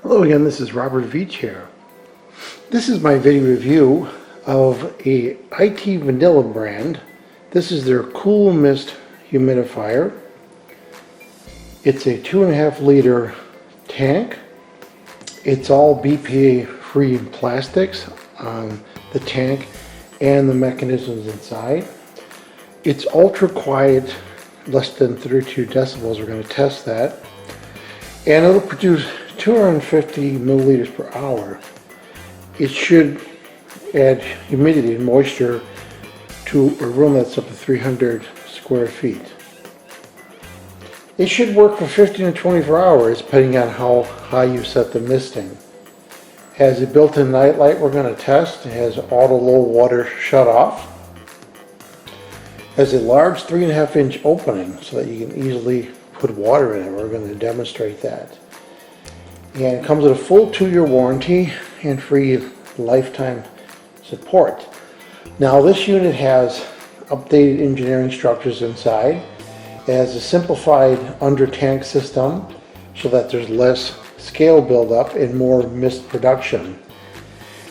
Hello again, this is Robert Veach here. This is my video review of a iTvanila brand. This is their Cool Mist Humidifier. It's a 2.5 liter tank. It's all BPA free plastics on the tank and the mechanisms inside. It's ultra quiet, less than 32 decibels. We're going to test that. And it'll produce 250 milliliters per hour. It should add humidity and moisture to a room that's up to 300 square feet. It should work for 15 to 24 hours depending on how high you set the misting. Has a built-in night light we're going to test. It has auto low water shut off. Has a large 3.5 inch opening so that you can easily put water in it. We're going to demonstrate that. And it comes with a full 2-year warranty and free lifetime support. Now this unit has updated engineering structures inside. It has a simplified under tank system so that there's less scale buildup and more mist production.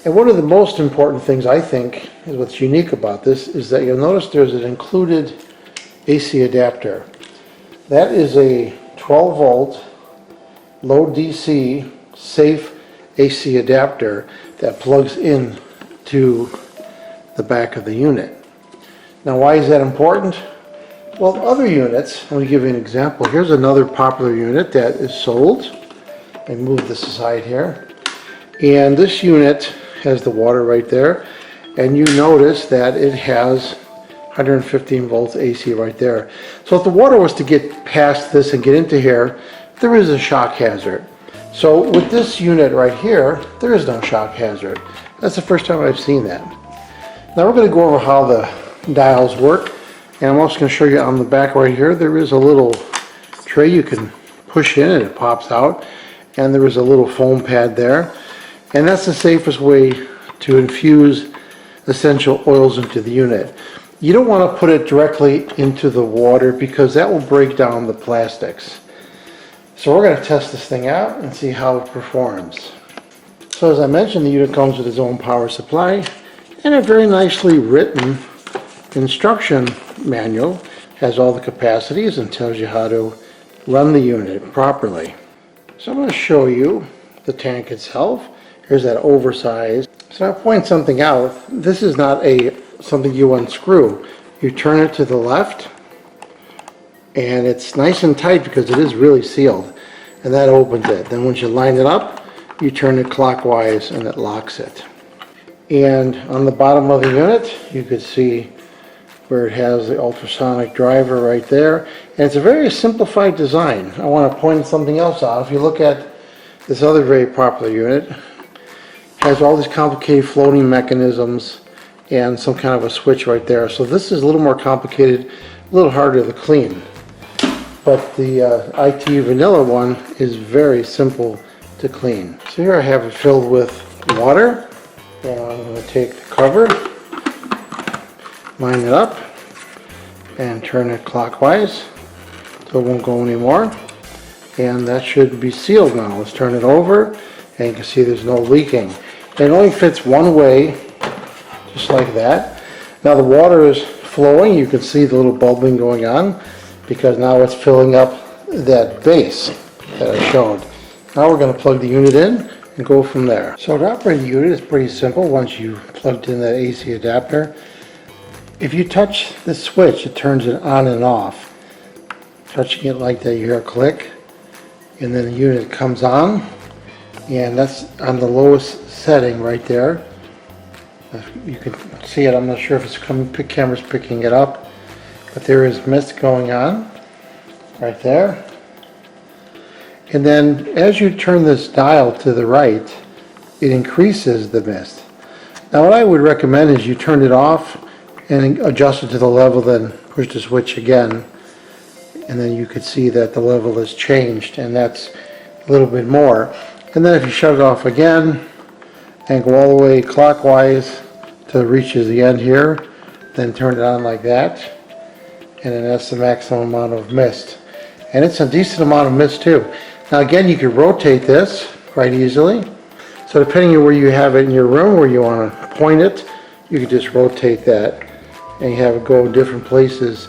And one of the most important things I think is what's unique about this is that you'll notice there's an included AC adapter. That is a 12 volt low DC safe AC adapter that plugs in to the back of the unit. Now why is that important? Well, other units, let me give you an example. Here's another popular unit that is sold. I move this aside here. And this unit has the water right there. And you notice that it has 115 volts AC right there. So if the water was to get past this and get into here, there is a shock hazard. So with this unit right here, there is no shock hazard. That's the first time I've seen that. Now we're going to go over how the dials work. And I'm also going to show you on the back right here, there is a little tray you can push in and it pops out. And there is a little foam pad there. And that's the safest way to infuse essential oils into the unit. You don't want to put it directly into the water because that will break down the plastics. So we're going to test this thing out and see how it performs. So as I mentioned, the unit comes with its own power supply and a very nicely written instruction manual. Has all the capacities and tells you how to run the unit properly. So I'm going to show you the tank itself. Here's that oversized. So I'll point something out. This is not something you unscrew. You turn it to the left and it's nice and tight because it is really sealed, and that opens it. Then once you line it up, you turn it clockwise and it locks it. And on the bottom of the unit you can see where it has the ultrasonic driver right there, and it's a very simplified design. I want to point something else out. If you look at this other very popular unit, it has all these complicated floating mechanisms and some kind of a switch right there. So this is a little more complicated, a little harder to clean. But the iTvanila one is very simple to clean. So here I have it filled with water. And I'm going to take the cover, line it up, and turn it clockwise so it won't go anymore. And that should be sealed now. Let's turn it over, and you can see there's no leaking. And it only fits one way, just like that. Now the water is flowing. You can see the little bubbling going on because now it's filling up that base that I showed. Now we're going to plug the unit in and go from there. So to operate the unit is pretty simple once you've plugged in that AC adapter. If you touch the switch, it turns it on and off. Touching it like that, you hear a click, and then the unit comes on, and that's on the lowest setting right there. You can see it. I'm not sure if it's camera's picking it up, but there is mist going on right there. And then as you turn this dial to the right, it increases the mist. Now what I would recommend is you turn it off and adjust it to the level, then push the switch again, and then you could see that the level has changed, and that's a little bit more. And then if you shut it off again and go all the way clockwise till it reaches the end here, then turn it on like that, and then that's the maximum amount of mist. And it's a decent amount of mist too. Now again, you can rotate this quite easily. So depending on where you have it in your room, where you want to point it, you can just rotate that and you have it go in different places,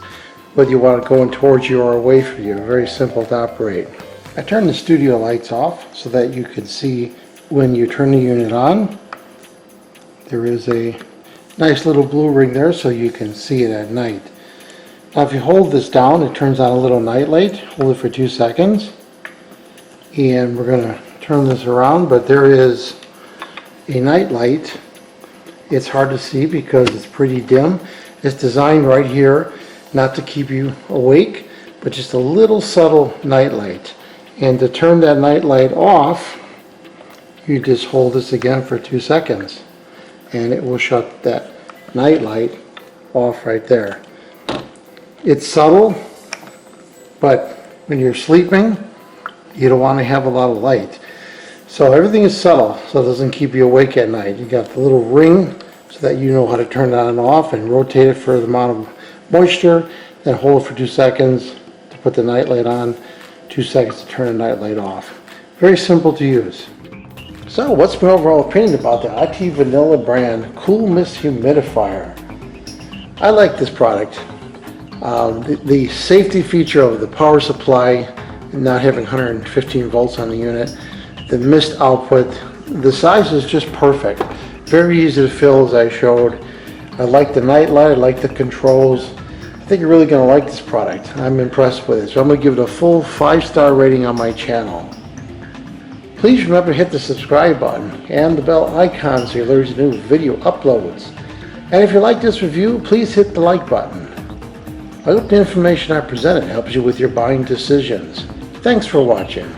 whether you want it going towards you or away from you. Very simple to operate. I turned the studio lights off so that you can see when you turn the unit on. There is a nice little blue ring there so you can see it at night. Now if you hold this down, it turns on a little night light. Hold it for 2 seconds. And we're going to turn this around, but there is a night light. It's hard to see because it's pretty dim. It's designed right here not to keep you awake, but just a little subtle night light. And to turn that night light off, you just hold this again for 2 seconds and it will shut that night light off right there. It's subtle, but when you're sleeping, you don't want to have a lot of light. So everything is subtle, so it doesn't keep you awake at night. You got the little ring so that you know how to turn it on and off and rotate it for the amount of moisture, then hold it for 2 seconds to put the night light on, 2 seconds to turn the night light off. Very simple to use. So what's my overall opinion about the iTvanila brand Cool Mist Humidifier? I like this product. The safety feature of the power supply, not having 115 volts on the unit, the mist output, the size is just perfect. Very easy to fill as I showed. I like the night light, I like the controls. I think you're really going to like this product. I'm impressed with it. So I'm going to give it a full 5-star rating on my channel. Please remember to hit the subscribe button and the bell icon so you alert new video uploads. And if you like this review, please hit the like button. I hope the information I presented helps you with your buying decisions. Thanks for watching.